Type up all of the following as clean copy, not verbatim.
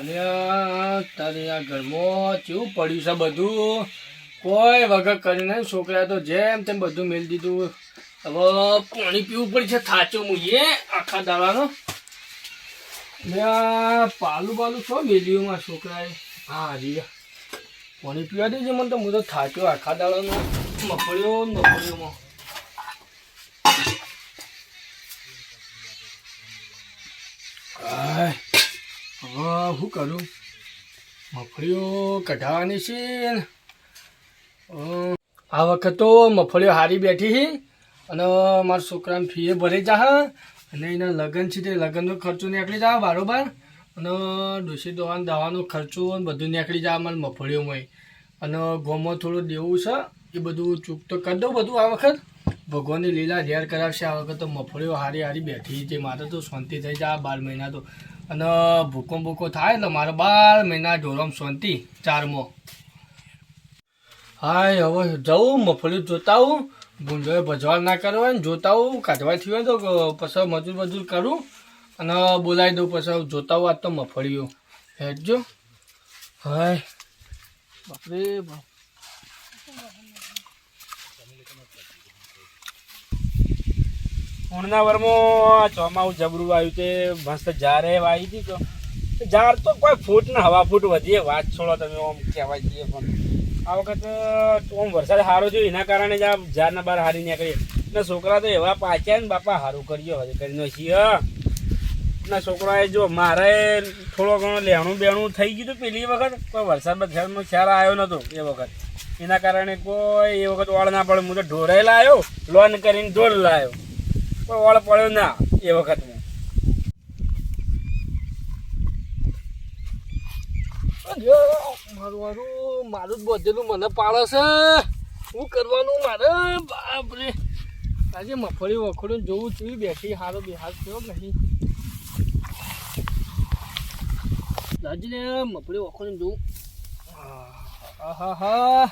તારે આ ઘરમાં કેવું પડ્યું છે બધું કોઈ વગર કરી નહીં છોકરા તો જેમ તેમ બધું મેળ દીધું હવે પાણી પીવું પડશે થાચો મુઈએ આખા દાડાનો પાલું બાલું છો મેલ્યું માં છોકરાએ હા હાજી પાણી પીવા દેજે મને તો હું તો થાચ્યો આખા દાડાનો મફળ્યોમાં હવે શું કરું મફળીઓ કઢાવવાની છે ને આ વખત તો મફળીઓ હારી બેઠી છે અને મારા છોકરાને ફીએ ભરી જા અને એના લગ્ન છે તે લગ્નનો ખર્ચો નીકળી જાય બરાબર અને ડોસી દવાનો ખર્ચો બધું નીકળી જાય અમારે મફળીઓમાં અને ગોમાં થોડું દેવું છે એ બધું ચૂક તો કરી દઉં બધું આ વખત ભગવાનની લીલા ઝેર કરાવશે આ વખત તો મફળીઓ હારી બેઠી છે મારે તો શાંતિ થઈ જાય 12 મહિના તો અને ભૂકો થાય એટલે મારે 12 મહિના ઢોરામ શાંતિ 4માં હાય હવે જવું મફળીઓ જોતા આવું ગુંજોએ ભજવાડ ના કરવો હોય ને જોતા આવું કાઢવા થયું હોય તો પછી મજૂર કરું અને બોલાવી દઉં પછી જોતા આવું આજ તો મફળીઓ હેઠજો હાય બાપરે બાપ ઉણના વરમાં ચોમાવું જબરું આવ્યું તે મસ્ત જારે આવી હતી તો ઝાડ તો કોઈ ફૂટ ને હવા ફૂટ વધીએ વાત છોડો તમે આમ કહેવાય જઈએ પણ આ વખત આમ વરસાદ સારો થયો એના કારણે જ આ ઝાડના બહાર હારી નીકળીએ ને છોકરા તો એવા પાચ્યા ને બાપા સારું કર્યો હજુ કરીને છીએ ના છોકરાએ જો મારે થોડો ઘણો લેણું બેણું થઈ ગયું હતું પેલી વખત કોઈ વરસાદ બરસાદનો ખ્યાલ આવ્યો નહોતો એ વખત એના કારણે કોઈ એ વખત વાળ ના પડે હું તો ઢોરાઈ લાવ્યો લોન કરીને ઢોર લાવ્યો કોઈ વાળ પડ્યો ના એ વખત મારું જ બધેલું મને પાડે છે શું કરવાનું મારે બાપરે આજે મફળી વખોડું જોવું છું બેઠી હારો બેહાર થયો નહીં દાજીને મફળી વખોડું જોવું હા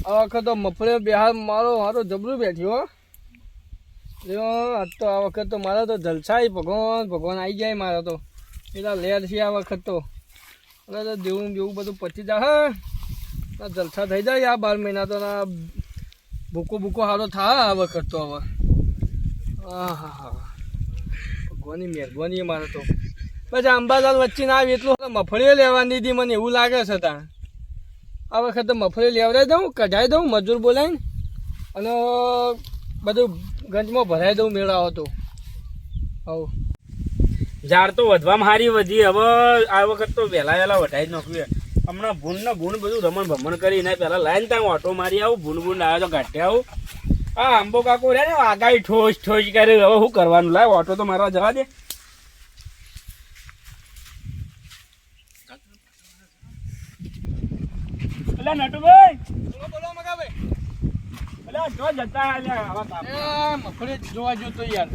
આ વખત તો મફળી બેહાર મારો જબરું બેઠ્યો આજ તો આ વખત તો મારા તો જલસા ભગવાન આવી જાય મારા તો પેલા લેર છે આ વખત તો તો દેવું બેવું બધું પચી જાય જલસા થઈ જાય આ 12 મહિના તો ભૂકો સારો થાય આ વખત તો હવે હા ભગવાનની મહેરબાની મારે તો પછી અંબાલાલ વચ્ચે ના આવી એટલું મફળીઓ લેવાની દીધી મને એવું લાગે છે ત્યાં આ વખત તો મફળી લેવડાવી દઉં કઢાઈ દઉં મજૂર બોલાવીને અને બધું ગંજમાં ભરાઈ દઉં મેળાવો તો હવ ઝાડ તો વધવામાં સારી વધી હવે આ વખત તો વહેલા વઢાઈ જ નાખ્યું હમણાં ભૂણ બધું રમણ કરીને પહેલાં લાઈને ત્યાં ઓટો મારી આવું ભૂણ આવ્યો તો ગાંઠે આવું હા આંબો કાકો રહ્યા ને આગાઈ ઠોસ કરે હવે શું કરવાનું લાય ઓટો તો મારવા જવા દે એટલે નટુભાઈ બોલો મગાભાઈ એટલે જો જતા મફળી જોવા જોતો યાર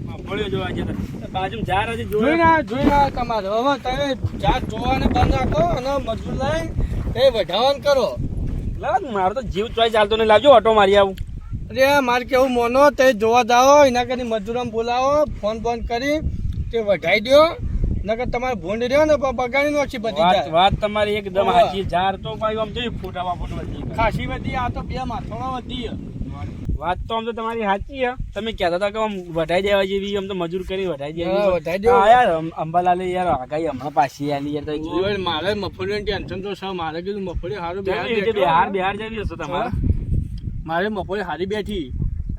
મફળીઓ જોવા જતા બાજુ ઝાડ હજી જોઈ ના તમારે હવે તમે ઝાડ જોવાને બંધ રાખો અને મજૂર લઈ એ વઢાવન કરો મારો તો જીવ ચોઈ ચાલતો નહીં લાવજો ઓટો મારી આવું અરે મારે કેવું મોનો તે જોવા જાઓ એના કરી મજૂરમ બોલાવો ફોન કરી તે વઢાઈ દો નકર તમારે ભૂંડ રહ્યો ને બગાડી નાખી બધી વાત તમારી એકદમ સાચી ઝાડ તો ભાઈ આમ જોઈ ફૂટ વધી ખાસી વધી આ તો 2 માથોડા વધી વાત તો આમ તો તમારી સાચી છે તમે કહેતા હતા કે આમ વઢાઈ દેવા જેવી આમ તો મજૂર કરી વઢાઈ દેવા યાર અંબાલાલે યાર આગાઈ હમણાં પાછી આલી યાર મારે મફળીની ટેન્શન તો છે મારે કીધું મફળી સારું બિહાર જેવી હશે તમારે મારે મફળી હારી બેઠી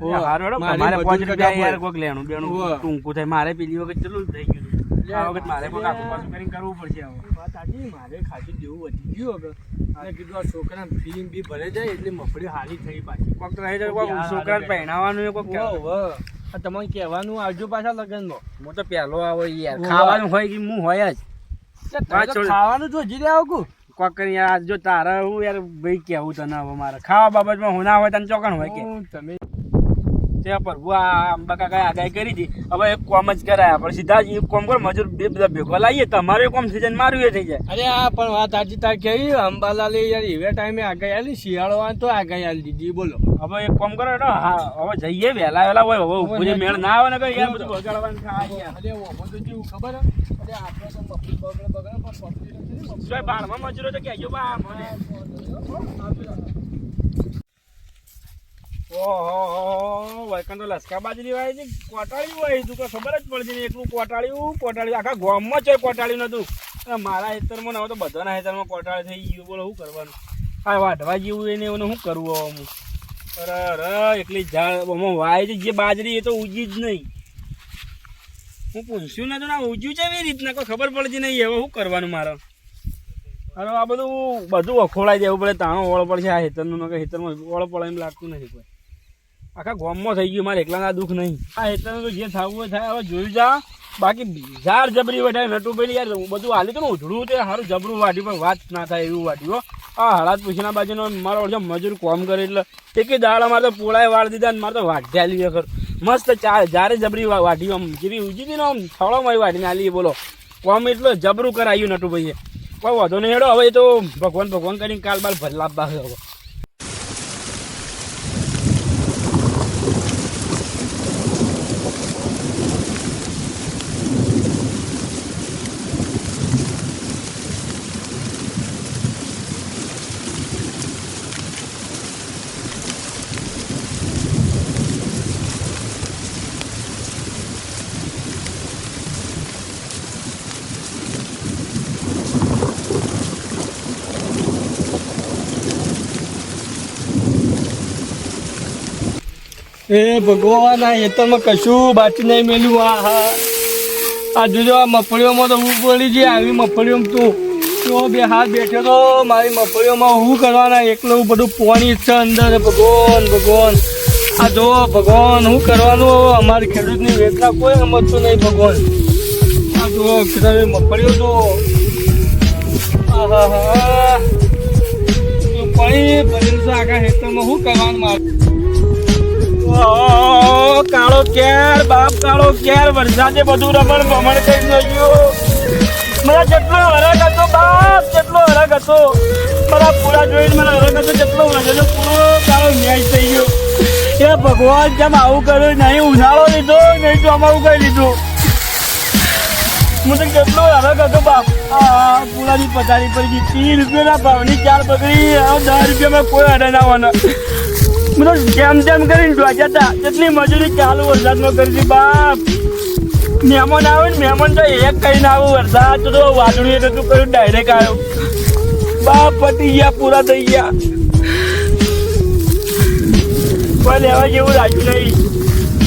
મારે 5 રૂપિયા યાર કોક લેણું બેણું ટૂંકું થાય મારે પેલી વખત ચેટલું થઈ ગયું આ વખત મારે કોક આખું પાછું કરીને કરવું પડશે વાત સાચી મારે ખાસી જેવું વધી ગયું હવે અને કીધું આ છોકરા ફી બી ભરે જાય એટલે મફળી હારી થઈ પાછી કોક તો રહી જાય કોક છોકરાને પહેણાવાનું કોક તમારે કહેવાનું આવજો પાછા લગ્નમાં હું તો પહેલો આવો યાર ખાવાનું હોય કે હું હોય જ ખાવાનું જો હજી આવું કોક કરી યાર જો તારા હું યાર ભાઈ કેવું તને હવે મારે ખાવા બાબતમાં હોના હોય તને ચોકણ હોય કે તમે તે પ્રભુ આ અંબા કાકાએ આગાહી કરી હતી. હવે એક કોમ જ કરાય આપણે સીધા જ એક કોમ કરો, મજૂર બે બધા ભેગો લાવીએ, તમારે કોમ થઈ જાય, મારું એ થઈ જાય. અરે આ પણ વાત સાચી તાર કેવી અંબાલાલે યાર એવે ટાઈમે આગાહી આલી, શિયાળો આવે તો આગાહી આલી દીધી. બોલો હવે એક કોમ કરો એટલે હા હવે જઈએ વહેલા હોય. હવે ઉભું જે મેળ ના આવે ને કઈ યાર બધું બગાડવાનું થાય યાર. અરે ઓ બધું કેવું ખબર હે? અરે આપણે તો મફલી બગડે પણ મફલી જો બાળમાં મજૂરો તો કહેજો બા મને. ઓહો વૈકન તો લસકા બાજરી વાય છે, કોટાળ્યું હોય તું કે ખબર જ પડતી નહીં. એકલું કોટાળ્યું આખા ગામમાં છે કોટાળ્યું નતું. અને મારા હેતરમાં હવે તો બધાના હેતરમાં કોટાળી થઈ ગયું. બોલો શું કરવાનું? આ વાઢવા જેવું એને એવું શું કરવું હવે હું? અરે એકલી ઝાડ વાય છે જે બાજરી એ તો ઉજી જ નહીં. હું પૂછ્યું નતું ના ઉજ્યું છે એવી રીતના કોઈ ખબર પડતી નહીં. હવે શું કરવાનું મારે? અરે આ બધું અખોળાઈ દેવું પડે, તાણો ઓળ પડશે. આ હેતરનું હેતરમાં ઓળ પડે એમ લાગતું નથી કોઈ. આખા ગામમાં થઈ ગયું, મારે એકલાના દુઃખ નહીં. આ હેતરનું તો જે થવું હોય થાય. હવે જોયું જા, બાકી ઝાડ જબરી વટાય નટુભાઈ યાર બધું હાલી તો ને ઉધડું તે સારું જબરું વાટ્યું પણ વાત ના થાય એવું વાટ્યું. આ હળાદ પૂછીના બાજુનો મારો ઓળખો મજૂર કોમ કરે એટલે એક દાળ મારે તો પોળાએ વાળ દીધા ને મારે તો વાઢી આલી વખર મસ્ત જારે જબરી વાઢી આમ જેવી ઉજી હતી ને આમ થોડો મારી વાઢીને આલી. બોલો કોમ એટલું જબરું કરાયું નટુભાઈએ. કોઈ વાંધો નહીં હેડો, હવે તો ભગવાન કરીને કાલ બાલ ભરલાભ હવે. એ ભગવાન આ હેતરમાં કશું બાકી નહીં મેલ્યું. આ હા આ જોજો આ મફળીઓમાં તો હું પડી છે. આવી મફળીઓમાં તું બે હાથ બેઠો તો મારી મફળીઓમાં હું કરવાના એકલું બધું પોણી છે અંદર. ભગવાન આ જો ભગવાન શું કરવાનું? અમારી ખેડૂતની વેદના કોઈ સમજતું નહીં ભગવાન. આ જો મફળીઓ તો હા હા પાણી ભરેલું છે આખા હેતરમાં. શું કરવાનું મારે? કાળો કેર બાપ કાળો કેર વરસાદે બધું રમણ ભમણ કરી નાખ્યું. મારા જેટલો હરક હતો બાપ, જેટલો હરક હતો મારા પૂરા જોઈને મારા હરક હતો જેટલો વધેલો પૂરો કાળો મેચ થઈ ગયો. એ ભગવાન જેમ આવું કર્યું, નહીં ઉનાળો લીધો નહીં તો અમારું કઈ લીધું. હું તો કેટલો હરક હતો બાપ. આ પૂરાની પથારી પડી ગઈ. 30 રૂપિયાના ભાવની 4 બગડી. 10 રૂપિયામાં કોઈ અડે ના હોવાના. જેમ તેમ કરીને જોયા હતા. કેટલી મજૂરી ચાલુ વરસાદમાં કરી હતી બાપ. મહેમાન આવે ને મહેમાન તો એક કહીને આવું વરસાદ તો વાદળું એ નતું કર્યું, ડાયરેક્ટ આવ્યો બાપ. પતી ગયા, પૂરા થઈ ગયા. કોઈ લેવા જેવું રાખ્યું નહીં.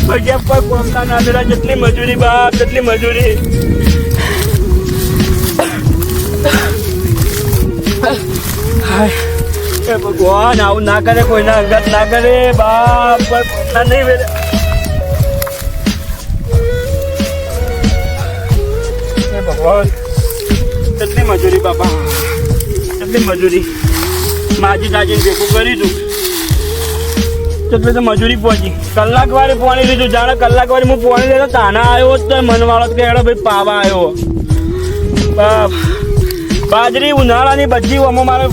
પછી કોઈ કોમતા ના દેલા. જેટલી મજૂરી બાપ, જેટલી મજૂરી. ભગવાન આવું ના કરે, કોઈના અંગત ના કરે બાપ. નહીં વેરે ભગવાન કેટલી મજૂરી બાપા, કેટલી મજૂરી. માજી તાજીને ભેગું કર્યું હતું એટલે તો મજૂરી પહોંચી. કલાક વારે પાણી લીધું. જાણે કલાક વારે હું પાણી લેતો તાના આવ્યો તો મનવાળો કે હેડો ભાઈ પાવા આવ્યો બાપ. બાજરી ઉનાળાની બધી આમાં મારે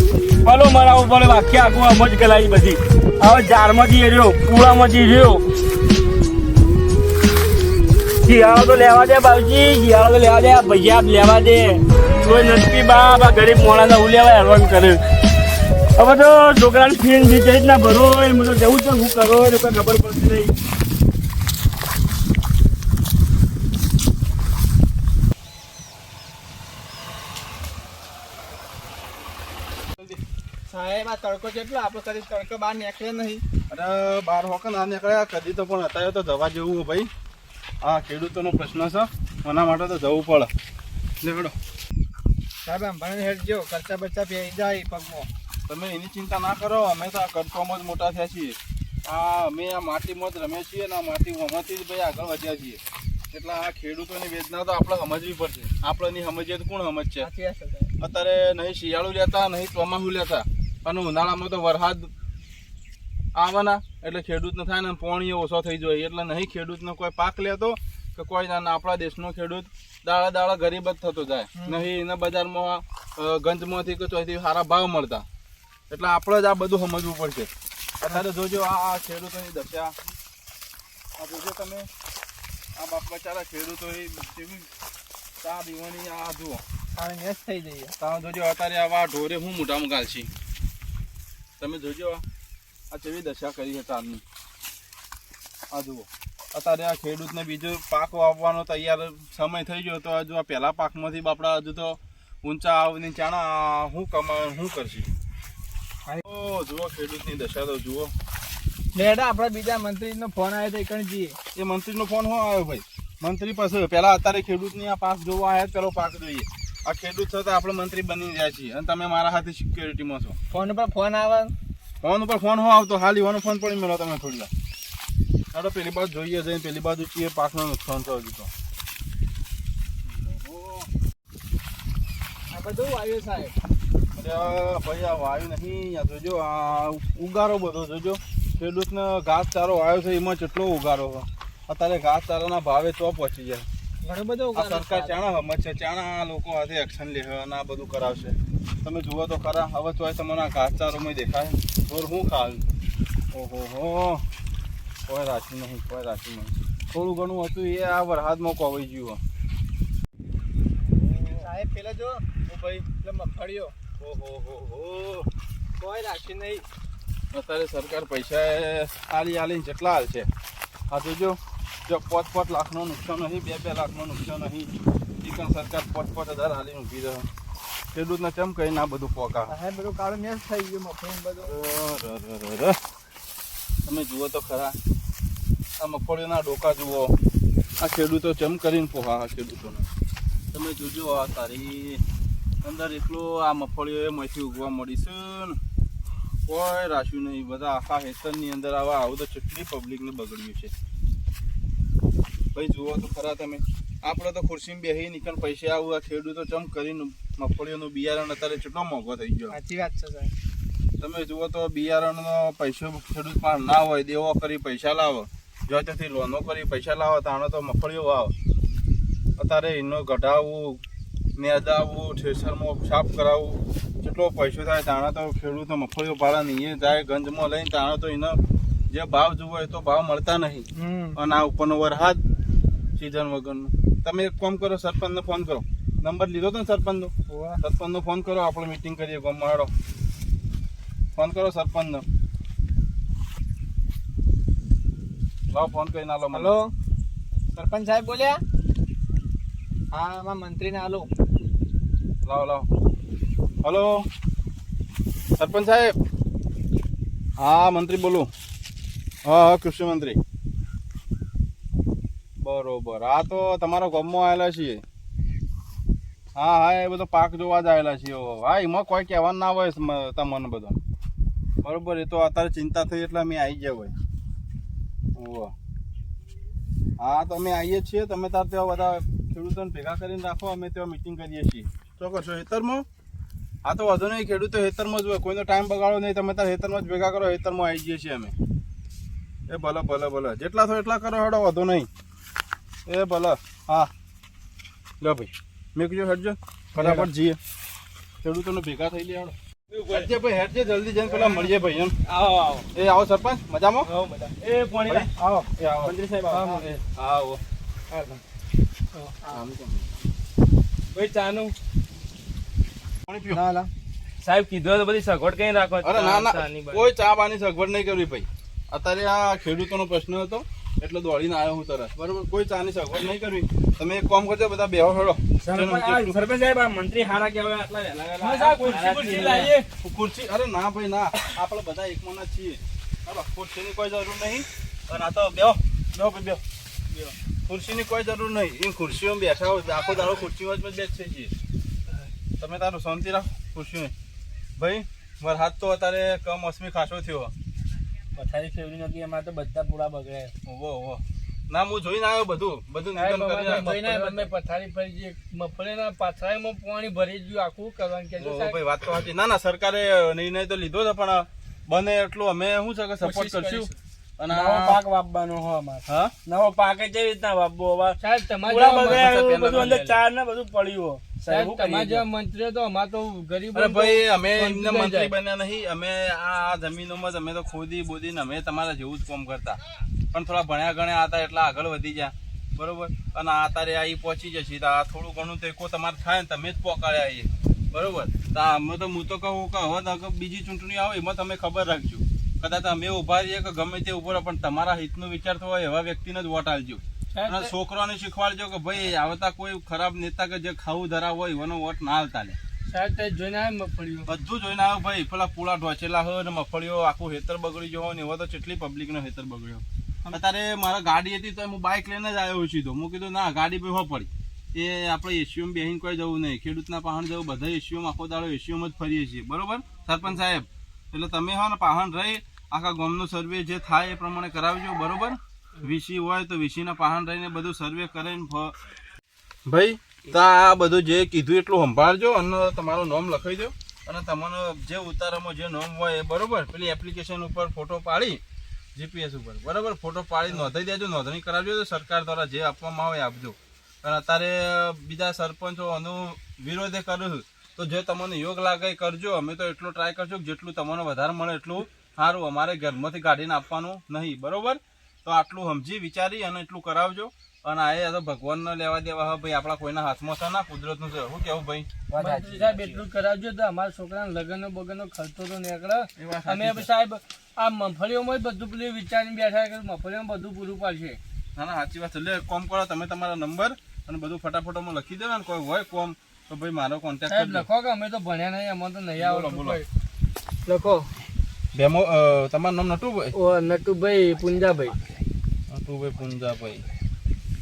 પલો મરાવો પડે. આખી આખું આમ જ ગલાવી બધી. હવે ઝાડમાંથી રહ્યો, પૂળામાંથી રહ્યો. શિયાળો તો લેવા દે બાબુજી, શિયાળો તો લેવા દે. આ ભૈયા લેવા દે. કોઈ નથી બાપ. આ ગરીબ મોણાના હું લેવા હેરવાન કરે. હવે તો છોકરાને ફીન બી જ ના ભરો હોય. મને તો જવું છે, હું કરો તો કોઈ ખબર પડતી નહીં. સાહેબ આ તડકો કેટલો આપણે કદી તડકો બહાર નીકળે નહીં. અરે બહાર હોકે ના નીકળ્યા કદી તો, પણ અત્યારે તો જવા જેવું ભાઈ. હા ખેડૂતોનો પ્રશ્ન છે, એના માટે તો જવું પડે. લેવડો સાહેબ આમ ભણી હેડજો, ખર્ચા બચ્ચા પી જાય પગમાં. તમે એની ચિંતા ના કરો, અમે તો આ કરતોમાં જ મોટા થયા છીએ. અમે આ માટીમાં જ રમીએ છીએ અને આ માટીમાંથી જ ભાઈ આગળ વધ્યા છીએ. એટલે આ ખેડૂતોની વેદના તો આપણે સમજવી પડશે. આપણે નહીં સમજીએ તો કોણ સમજશે? અત્યારે નહીં શિયાળું લેતા, નહીં ચોમાસું લેતા, અને ઉનાળામાં તો વરસાદ આવવાના એટલે ખેડૂતને થાય ને પાણી ઓછો થઈ જાય એટલે નહીં ખેડૂતનો કોઈ પાક લેતો કે કોઈ આપણા દેશનો ખેડૂત દાડા દાડા ગરીબ જ થતો જાય નહીં એના બજારમાં ગંજમાંથી કે ચોથી સારા ભાવ મળતા એટલે આપણે જ આ બધું સમજવું પડશે અત્યારે જોજો આ ખેડૂતોની દશા આ જોજો તમે આ બાપ બચારા ખેડૂતો કેવી ચા પીવાની આ જુઓ પાણી મેચ થઈ જઈએ તમે જોજો અત્યારે આવા ઢોરે હું મોટામાં ગાલશી તમે જોજો આ કેવી દશા કરી છે ચારની આ જુઓ અત્યારે આ ખેડૂતને બીજો પાક વાવવાનો તૈયાર સમય થઈ ગયો તો હજુ આ પહેલા પાકમાંથી બાપડા હજુ તો ઊંચા આવની ચાણા શું કરશે જુઓ ખેડૂતની દશા તો જુઓ લેડા આપણા બીજા મંત્રીનો ફોન આવ્યો તો એકણ જઈએ એ મંત્રીનો ફોન શું આવ્યો ભાઈ મંત્રી પાસે પહેલા અત્યારે ખેડૂતની આ પાક જોવા આવ્યા પેલો પાક જોઈએ આ ખેડૂત થતા આપણે મંત્રી બની ગયા છીએ અને તમે મારા હાથે સિક્યોરિટીમાં છો ફોન ઉપર ફોન આવે ફોન ઉપર ફોન હો આવતો હાલ ઈવાનો ફોન પડી મેળો તમે થોડી વાર ચાલો પેલી બાજુ જોઈએ જઈને પેલી બાજુ ચીએ પાકનું નુકસાન થયું હજુ તો આ બધું આવ્યું સાહેબ અરે ભાઈ આ વાયુ નહીં આ જોજો આ ઉગારો બધો જોજો ખેડૂતને ઘાસચારો આવ્યો છે એમાં કેટલો ઉગારો છે અત્યારે ઘાસચારાના ભાવે તો પહોંચી જાય ઘણું બધું આ સરકાર ચાણા સમજશે ચાણા લોકો હાથે એક્શન લે અને આ બધું કરાવશે તમે જુઓ તો ખરા હવે તો તમને આ ઘાસચારોમાં દેખાય થોર શું ખાવું ઓહો હો કોઈ રાખ્યું નહીં થોડું ઘણું હતું એ આ વરસાદમાં કોવાઈ ગયું સાહેબ પેલા જો ભાઈ એટલે મગફળીઓ ઓહો હો કોઈ રાખ્યું નહીં અત્યારે સરકાર પૈસા આલીને જેટલા હાલ છે આ જોજો જો 5 લાખનું નુકસાન નહીં 2 લાખનું નુકસાન નહીં એ પણ સરકાર 5,000 હાલીને ઊભી રહે ખેડૂતને કેમ કહીને આ બધું પોકા સાહેબ બધું કાળું મેચ થઈ ગયું મગફળી બધું તમે જુઓ તો ખરા આ મગફળીના ડોકા જુઓ આ ખેડૂતો ચમ કરીને પોહા આ ખેડૂતોને તમે જોજો આ તારી અંદર એટલું આ મગફળીઓ એમાંથી ઉગવા મળી છે ને કોઈ રાખ્યું નહીં બધા આખા હેતરની અંદર આવું તો કેટલી પબ્લિકને બગડ્યું છે ભાઈ જુઓ તો ખરા તમે આપણે તો ખુરશીમાં બેસી નીકળ પૈસા આવું આ ખેડૂતો ચમ કરીને મગફળીઓનું બિયારણ અત્યારે કેટલો મોંઘો થઈ ગયો સાચી વાત છે સાહેબ તમે જુઓ તો બિયારણનો પૈસો ખેડૂત પાસે ના હોય દેવો કરી પૈસા લાવો જો ત્યાંથી લોનો કરી પૈસા લાવો તાણે તો મગફળીઓ વાવ અત્યારે એનો ઘટાડવું નેદાવવું ઠેસરમાં સાફ કરાવવું જેટલો પૈસો થાય તાણે તો ખેડૂતો મગફળીઓ પાડા નહીં એ જાય ગંજમાં લઈને તાણે તો એનો જે ભાવ જોવો એ તો ભાવ મળતા નહીં અને આ ઉપરનો વરસાદ સિઝન વગરનું તમે એક કામ કરો સરપંચને ફોન કરો નંબર લીધો હતો ને સરપંચનો ફોન કરો આપણે મિટિંગ કરીએ ગામમાં હાડો ફોન કરો સરપંચનો લાવો ફોન કરીને આલો હલો સરપંચ સાહેબ બોલ્યા હા આમાં મંત્રીને આલો લાવો હલો સરપંચ સાહેબ હા મંત્રી બોલું હા કૃષિ મંત્રી બરોબર આ તો તમારા ગામમાં આવેલા છીએ હા એ બધો પાક જોવા જ આવેલા છીએ હા એમાં કોઈ કહેવાનું ના હોય તમને બધો બરોબર એ તો અત્યારે ચિંતા થઈ એટલે અમે આવી ગયા હોય ઓહો હા તો અમે આવીએ છીએ તમે તાર ત્યાં બધા ખેડૂતોને ભેગા કરીને રાખો અમે ત્યાં મિટિંગ કરીએ છીએ ચોક્કસ હેતરમાં હા તો વાંધો નહીં ખેડૂતો હેતરમાં જ હોય કોઈનો ટાઈમ બગાડો નહીં તમે તાર હેતરમાં જ ભેગા કરો હેતરમાં આવી જઈએ છીએ અમે એ ભલે જેટલા થયો એટલા કરો હેડો વાંધો નહીં એ ભલે હા લો ભાઈ મેં કીધું હેડજો ફટાફટ જઈએ ખેડૂતોને ભેગા થઈ લે હેડજે ભાઈ હેડજે જલ્દી જઈને પેલા મળીએ ભાઈ એમ આવો એ આવો સરપંચ મજામાં એ પાણી આવો એ આવો મંત્રી સાહેબ આવો ભાઈ ચાનું પાણી પીઓ સાહેબ કીધું તો બધી સગવડ કઈ રાખો અરે ના કોઈ ચા પાણી સગવડ નહીં કરવી ભાઈ અત્યારે આ ખેડૂતોનો પ્રશ્ન હતો એટલે દોડીને આવ્યો હું તરત બરોબર કોઈ ચાની સગવડ નહીં કરવી તમે એક કામ કરજો બધા બેહો હેડો સરપંચ સાહેબ આ મંત્રી હારા કહેવાય આટલા ખુરશી અરે ના ભાઈ ના આપણે બધા એકમાં ના છીએ બરાબર ખુરશીની કોઈ જરૂર નહીં અને આ તો બેહો ભાઈ બેહો ખુરશીની કોઈ જરૂર નહીં એ ખુરશીઓમાં બેઠા હોય આખો દાડો ખુરશીમાં જ બેસીએ છીએ તમે તારું શાંતિ રાખો ખુરશી ભાઈ વરસાદ તો અત્યારે કમોસમી ખાસો થયો પથારી ફેવરી નથી એમાં તો બધા પૂરા બગડે ઓહો ના હું જોઈને આવ્યો બધું પથારી ફરી ગઈ મગફળીના પાથરામાં પાણી ભરી ગયું આખું કરવાનું કે ભાઈ વાત તો સાચી ના સરકારે નિર્ણય તો લીધો છે પણ બને એટલું અમે શું છે કે સપોર્ટ કોશિશ કરશું. કરીશું. અને નવો પાક વાવવાનો હો અમારે. હા નવો પાક એ કેવી રીતના વાવવો હવે? સાહેબ તમારે પૂરા જેવા બગડ્યા, પેલા બધું અંદર પેલા ચાર ને બધું પડ્યું હો. સાહેબ, સાહેબ શું તમારે કરીએ? જેવા મંત્રી તો અમારે તો ગરીબ અરે ભાઈ અમે એમને સમજી મંત્રી જાય. બન્યા નહીં. અમે આ જમીનોમાં જ અમે તો ખોદી બોદીને અમે તમારા જેવું જ કામ કરતા, પણ થોડા ભણ્યા ગણ્યા હતા એટલે આગળ વધી ગયા, બરોબર. અને આ તારે આ ઈ પહોંચી જશે તો આ થોડું ઘણું તો એકો તમારે થાય ને તમે જ પોકાળ્યા આવીએ, બરોબર. તો અમે તો હું તો કહું કે હવે તો બીજી ચૂંટણી આવે એમાં તમે ખબર રાખજો, કદાચ અમે ઉભા રહીએ કે ગમે તે ઉભો રહે પણ તમારા હિતનો વિચાર થયો હોય એવા વ્યક્તિને જ વોટ આપજો. અને છોકરાને શીખવાડજો કે ભાઈ આવતા કોઈ ખરાબ નેતા કે જે ખાવું ધરાવ હોય એવાનો વોટ ના હાલતા લે. સાહેબ તે જોઈને આવે મગફળીઓ બધું જોઈને આવ્યો ભાઈ, પેલા પૂળા ઢોચેલા હોય ને મફળીઓ આખું હેતર બગડી ગયો ને એવો તો કેટલી પબ્લિક નો હેતર બગડ્યો. અત્યારે મારા ગાડી હતી તો હું બાઇક લઈને જ આવ્યો સીધો. હું કીધું ના ગાડી બેહો પડી, એ આપણે એસીઓમાં બેહીને કોઈ જવું નહીં, ખેડૂતના પાહણ જવું, બધા એસીઓમાં આખો દાડો એસીઓમાં જ ફરીએ છીએ, બરોબર સરપંચ સાહેબ. એટલે તમે હો ને પાહણ રહી આખા ગામનો સર્વે જે થાય એ પ્રમાણે કરાવજો, બરોબર. વીસી હોય તો વીસીના પાહણ રહીને બધું સર્વે કરીને ભાઈ તો આ બધું જે કીધું એટલું સંભાળજો અને તમારું નામ લખાઈ દો. અને તમારો જે ઉતારામાં જે નામ હોય એ બરોબર પેલી એપ્લિકેશન ઉપર ફોટો પાડી જીપીએસ ઉપર બરોબર ફોટો પાડી નોંધાઈ દેજો, નોંધણી કરાવજો. તો સરકાર દ્વારા જે આપવામાં આવે એ આપજો. અને અત્યારે બીજા સરપંચો આનું વિરોધે કર્યું તો જે તમને યોગ લાગે એ કરજો. અમે તો એટલું ટ્રાય કરશું કે જેટલું તમને વધારે મળે એટલું સારું. અમારે ઘરમાંથી કાઢીને આપવાનું નહીં, બરોબર. તો આટલું સમજી વિચારી અને એટલું કરાવજો. અને આ તો ભગવાનને લેવા દેવા હા ભાઈ, આપણા કોઈના હાથમાં છે ના, કુદરતનું છે. શું કેવું ભાઈ? મંત્રી સાહેબ એટલું કરાવજો તો અમારા છોકરાના લગ્ન બગનનો ખર્ચો તો નીકળે. એ વાત સાચી અમે સાહેબ આ મગફળીઓમાં જ બધું પેલું વિચારીને બેઠા કે મગફળીઓમાં બધું પૂરું પાડશે. ના ના સાચી વાત છે. એટલે કોમ કરો તમે તમારા નંબર અને બધું ફટાફટમાં લખી દેવા ને કોઈ હોય કોમ તો ભાઈ મારો કોન્ટેક્ટ સાહેબ કરજો. લખો કે અમે તો ભણ્યા નહીં, અમને તો નહીં બોલો, આવડતું બોલો. કોઈ. લખો બેમો તમારું નામ નટુભાઈ? ઓ નટુભાઈ પુંજાભાઈ. નટુભાઈ પુંજાભાઈ.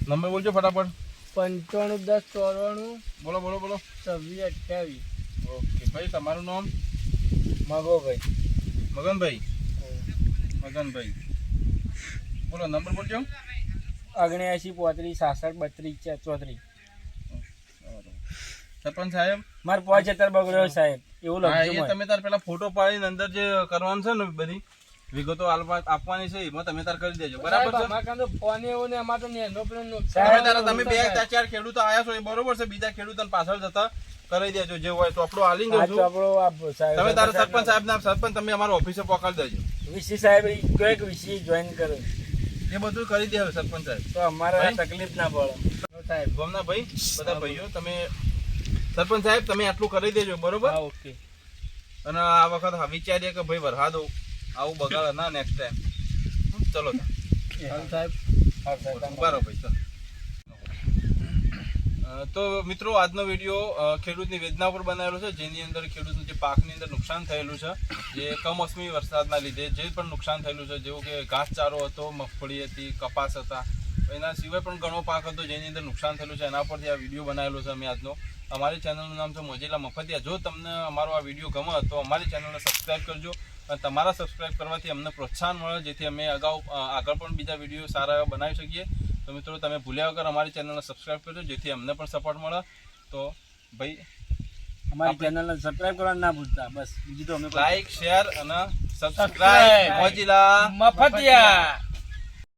નંબર બોલજો ફટાફટ. 951094 બોલો બોલો બોલો. 2628. ઓકે ભાઈ તમારું નામ? મગોભાઈ. મગનભાઈ. મગનભાઈ બોલો નંબર બોલજો. 79 35 66 32 34. સરપંચ સાહેબ મારે 75 બગડ્યો સાહેબ, એવું હા, લખજો એ મને. તમે તાર પેલા ફોટો પાડીને અંદર જે કરવાનું છે ને બધી વિગતો આપવાની છે એમાં તમે તાર કરી દેજો, બરાબર છે. અમારા કાં તો ફોન એવો ને અમારે તો નેનો પેલો તમે બે ચાર ખેડૂતો આયા છો એ બરોબર છે, બીજા ખેડૂતોને પાછળ જતા કરી દેજો જે હોય ચોપડો આલી આ દેજો. ચોપડો આ સાહેબ, તમે તારા સરપંચ સાહેબ ના સરપંચ તમે અમારા ઓફિસે પકડી દેજો. વીસી સાહેબ કોઈક વીસી જોઈન કરે એ બધું કરી દે સરપંચ સાહેબ. તો અમારે ભાઈ? તકલીફ ના પડે. સાહેબ. ગમના ભાઈ બધા ભાઈઓ તમે સરપંચ સાહેબ તમે આટલું કરી દેજો, બરોબર. હા ઓકે. અને આ વખત વિચારીએ કે ભાઈ વરસાદ આવું બગાડે ના નેક્સ્ટ ટાઈમ. ચલો હાલ સાહેબ. ઉભા રહો ભાઈ, ચાલો. તો મિત્રો આજનો વિડીયો ખેડૂતની વેદના પર બનાવેલો છે, જેની અંદર ખેડૂતનું જે પાકની અંદર નુકસાન થયેલું છે, જે કમોસમી વરસાદના લીધે જે પણ નુકસાન થયેલું છે, જેવું કે ઘાસચારો હતો, મગફળી હતી, કપાસ હતા, એના સિવાય પણ ઘણો પાક હતો જેની અંદર નુકસાન થયેલું છે, એના પરથી આ વિડીયો બનાવેલો છે અમે આજનો. અમારી ચેનલનું નામ છે મોજીલા મફતિયા. જો તમને અમારો આ વિડીયો ગમે તો અમારી ચેનલને સબસ્ક્રાઈબ કરજો. અને તમારા સબસ્ક્રાઈબ કરવાથી અમને પ્રોત્સાહન મળે, જેથી અમે આગળ પણ બીજા વિડીયો સારા એવા બનાવી શકીએ. તો મિત્રો તમે ભૂલ્યા વગર અમારી ચેનલને સબસ્ક્રાઈબ કરજો, જેથી અમને પણ સપોર્ટ મળે. તો ભાઈ અમારી ચેનલને સબસ્ક્રાઇબ કરવાનું ના ભૂલતા. બસ બીજું તો અમે લાઈક શેર અને સબસ્ક્રાઈબ મોજીલા મફતિયા.